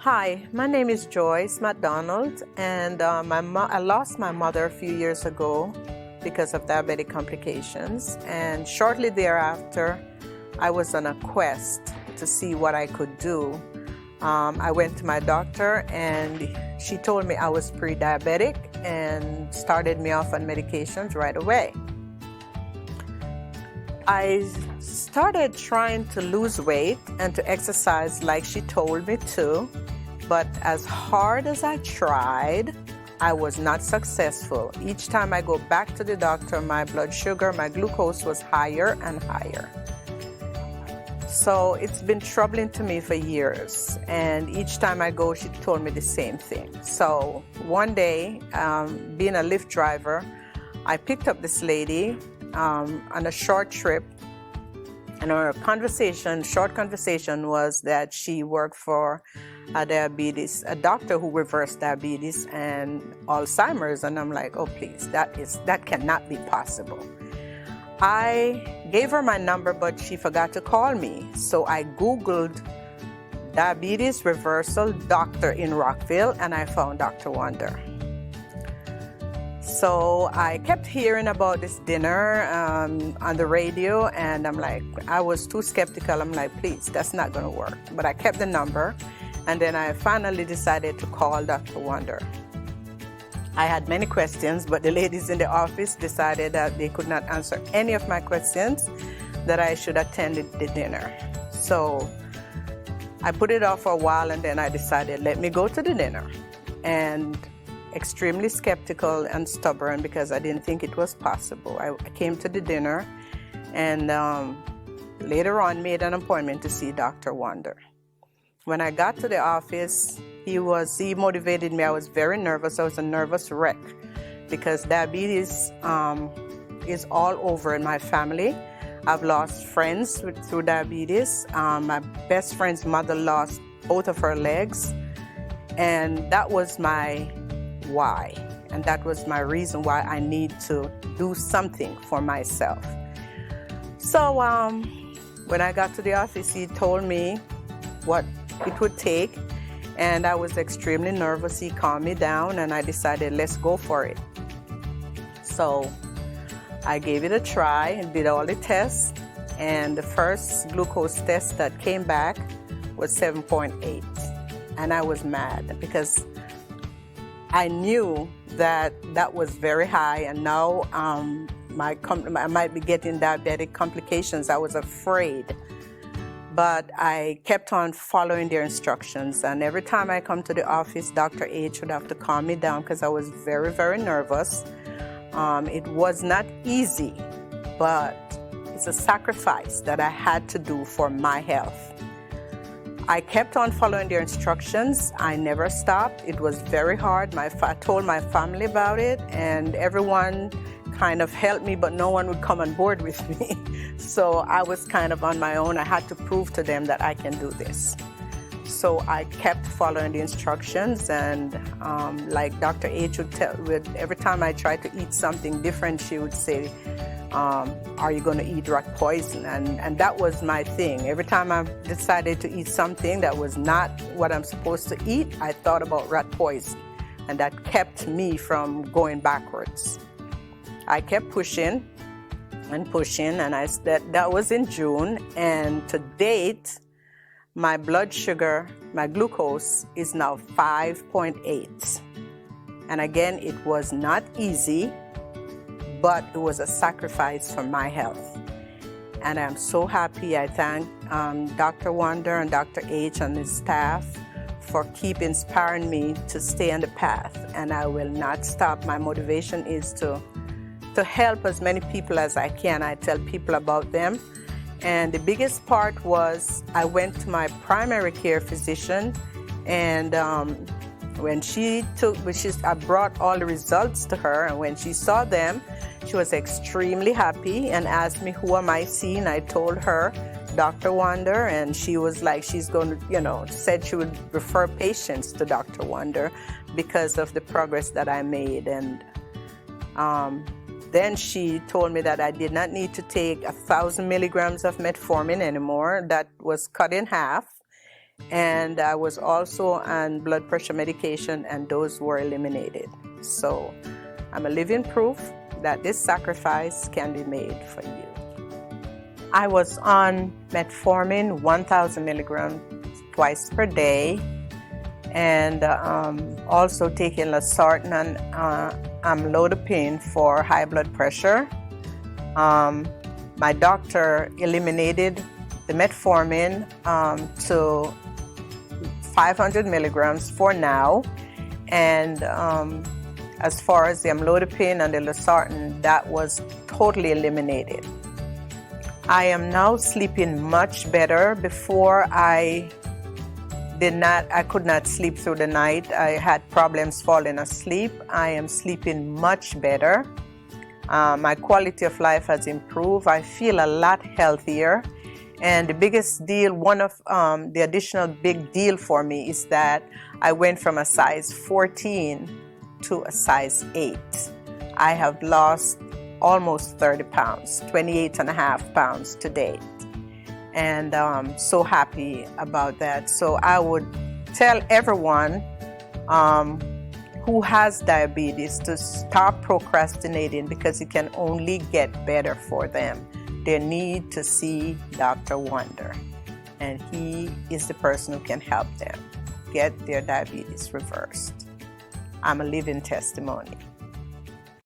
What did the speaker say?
Hi, my name is Joyce McDonald, and I lost my mother a few years ago because of diabetic complications. And shortly thereafter, I was on a quest to see what I could do. I went to my doctor, and she told me I was pre-diabetic and started me off on medications right away. I started trying to lose weight and to exercise like she told me to, but as hard as I tried, I was not successful. Each time I go back to the doctor, my blood sugar, my glucose was higher and higher. So it's been troubling to me for years, and each time I go, she told me the same thing. So one day, being a Lyft driver, I picked up this lady on a short trip, and our short conversation was that she worked for a doctor who reversed diabetes and Alzheimer's, and I'm like, oh please, that cannot be possible. I gave her my number, but she forgot to call me, so I Googled diabetes reversal doctor in Rockville, and I found Dr. Wonder. So I kept hearing about this dinner on the radio, and I was too skeptical. I'm like, please, that's not going to work. But I kept the number, and then I finally decided to call Dr. Wonder. I had many questions, but the ladies in the office decided that they could not answer any of my questions, that I should attend the dinner. So I put it off for a while, and then I decided, let me go to the dinner. And extremely skeptical and stubborn because I didn't think it was possible. I came to the dinner, and later on made an appointment to see Dr. Wonder. When I got to the office, he motivated me. I was very nervous. I was a nervous wreck because diabetes is all over in my family. I've lost friends through diabetes. My best friend's mother lost both of her legs, and that was my why, and that was my reason why I need to do something for myself. So when I got to the office, he told me what it would take, and I was extremely nervous. He calmed me down, and I decided, let's go for it. So I gave it a try and did all the tests, and the first glucose test that came back was 7.8, and I was mad because I knew that was very high, and now I might be getting diabetic complications. I was afraid, but I kept on following their instructions, and every time I come to the office, Dr. H would have to calm me down because I was very, very nervous. It was not easy, but it's a sacrifice that I had to do for my health. I kept on following their instructions. I never stopped. It was very hard. I told my family about it, and everyone kind of helped me, but no one would come on board with me. So I was kind of on my own. I had to prove to them that I can do this. So I kept following the instructions, and like Dr. H would tell, every time I tried to eat something different, she would say, are you going to eat rat poison? And that was my thing. Every time I decided to eat something that was not what I'm supposed to eat, I thought about rat poison, and that kept me from going backwards. I kept pushing and pushing, and that was in June, and to date, my blood sugar, my glucose is now 5.8. And again, it was not easy, but it was a sacrifice for my health. And I'm so happy. I thank Dr. Wonder and Dr. H and his staff for keep inspiring me to stay on the path, and I will not stop. My motivation is to help as many people as I can. I tell people about them. And the biggest part was I went to my primary care physician, and I brought all the results to her, and when she saw them, she was extremely happy and asked me, who am I seeing? I told her Dr. Wonder, and she was like, she's going to, said she would refer patients to Dr. Wonder because of the progress that I made. And then she told me that I did not need to take 1,000 milligrams of Metformin anymore. That was cut in half. And I was also on blood pressure medication, and those were eliminated. So I'm a living proof that this sacrifice can be made for you. I was on Metformin, 1,000 milligrams twice per day, and also taking losartan and amlodipine for high blood pressure. My doctor eliminated the Metformin to 500 milligrams for now, and as far as the amlodipine and the losartan, that was totally eliminated. I am now sleeping much better. Before I could not sleep through the night. I had problems falling asleep. I am sleeping much better. My quality of life has improved. I feel a lot healthier. And the biggest deal, one of the additional big deal for me is that I went from a size 14 to a size 8. I have lost almost 30 pounds, 28.5 pounds to date. And I'm so happy about that. So I would tell everyone who has diabetes to stop procrastinating, because it can only get better for them. They need to see Dr. Wonder, and he is the person who can help them get their diabetes reversed. I'm a living testimony.